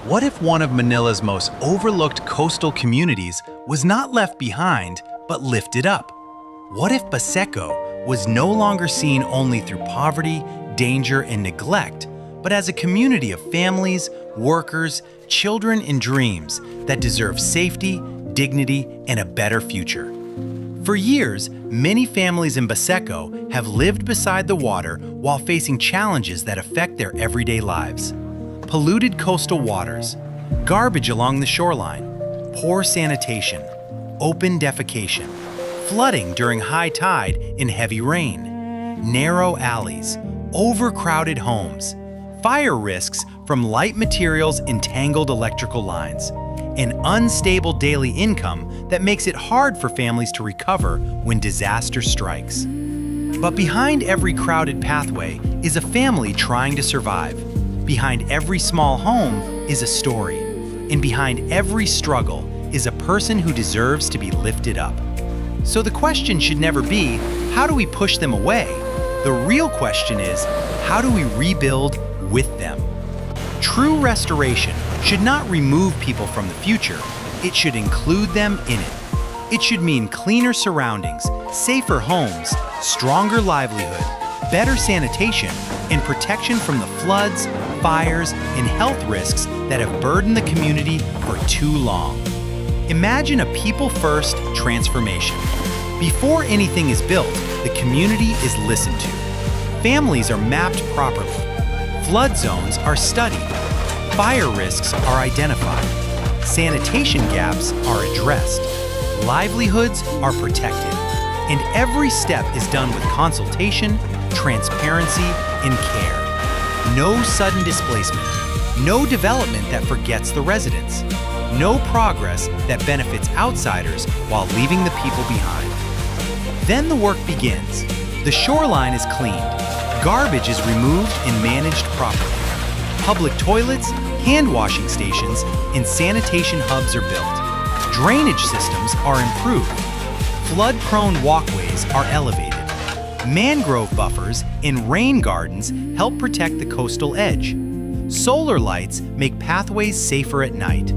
What if one of Manila's most overlooked coastal communities was not left behind, but lifted up? What if BASECO was no longer seen only through poverty, danger, and neglect, but as a community of families, workers, children, and dreams that deserve safety, dignity, and a better future? For years, many families in BASECO have lived beside the water while facing challenges that affect their everyday lives. Polluted coastal waters, garbage along the shoreline, poor sanitation, open defecation, flooding during high tide and heavy rain, narrow alleys, overcrowded homes, fire risks from light materials and tangled electrical lines, an unstable daily income that makes it hard for families to recover when disaster strikes. But behind every crowded pathway is a family trying to survive. Behind every small home is a story, and behind every struggle is a person who deserves to be lifted up. So the question should never be, how do we push them away? The real question is, how do we rebuild with them? True restoration should not remove people from the future, it should include them in it. It should mean cleaner surroundings, safer homes, stronger livelihood, better sanitation, and protection from the floods, fires, and health risks that have burdened the community for too long. Imagine a people-first transformation. Before anything is built, the community is listened to. Families are mapped properly. Flood zones are studied. Fire risks are identified. Sanitation gaps are addressed. Livelihoods are protected. And every step is done with consultation, transparency, and care. No sudden displacement. No development that forgets the residents. No progress that benefits outsiders while leaving the people behind. Then the work begins. The shoreline is cleaned. Garbage is removed and managed properly. Public toilets, hand washing stations, and sanitation hubs are built. Drainage systems are improved. Flood-prone walkways are elevated. Mangrove buffers and rain gardens help protect the coastal edge. Solar lights make pathways safer at night.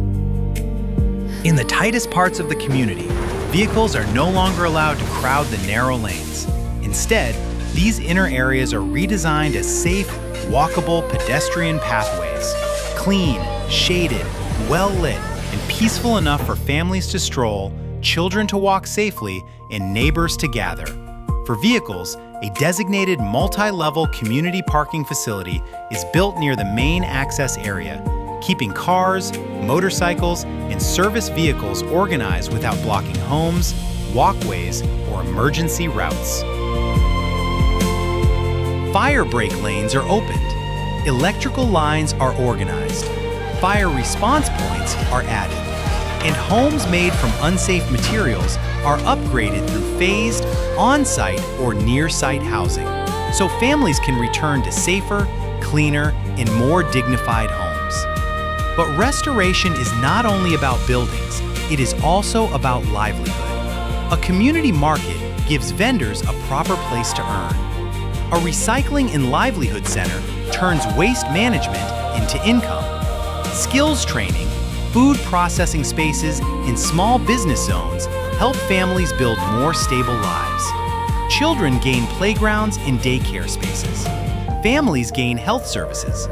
In the tightest parts of the community, vehicles are no longer allowed to crowd the narrow lanes. Instead, these inner areas are redesigned as safe, walkable pedestrian pathways. Clean, shaded, well-lit, and peaceful enough for families to stroll, children to walk safely, and neighbors to gather. For vehicles, a designated multi-level community parking facility is built near the main access area, keeping cars, motorcycles, and service vehicles organized without blocking homes, walkways, or emergency routes. Fire break lanes are opened. Electrical lines are organized. Fire response points are added. And homes made from unsafe materials are upgraded through phased, on-site or near-site housing, so families can return to safer, cleaner, and more dignified homes. But restoration is not only about buildings, it is also about livelihood. A community market gives vendors a proper place to earn. A recycling and livelihood center turns waste management into income. Skills training, food processing spaces, and small business zones help families build more stable lives. Children gain playgrounds and daycare spaces. Families gain health services.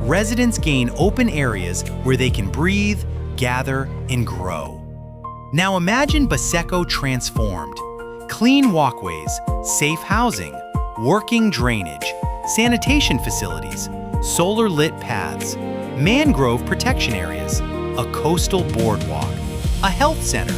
Residents gain open areas where they can breathe, gather, and grow. Now imagine BASECO transformed. Clean walkways, safe housing, working drainage, sanitation facilities, solar-lit paths, mangrove protection areas, a coastal boardwalk, a health center,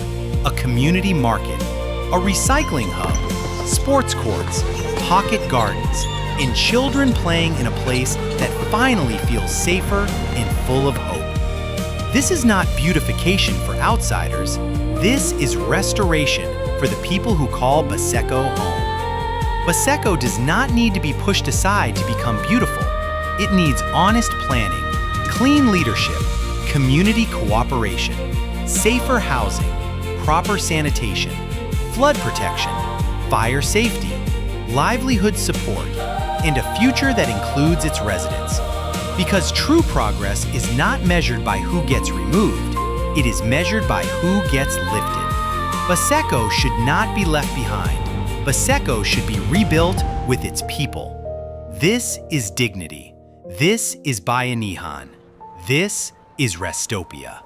a community market, a recycling hub, sports courts, pocket gardens, and children playing in a place that finally feels safer and full of hope. This is not beautification for outsiders. This is restoration for the people who call BASECO home. BASECO does not need to be pushed aside to become beautiful. It needs honest planning, clean leadership, community cooperation, safer housing, proper sanitation, flood protection, fire safety, livelihood support, and a future that includes its residents. Because true progress is not measured by who gets removed, it is measured by who gets lifted. BASECO should not be left behind. BASECO should be rebuilt with its people. This is dignity. This is bayanihan. This is RESTOPIA.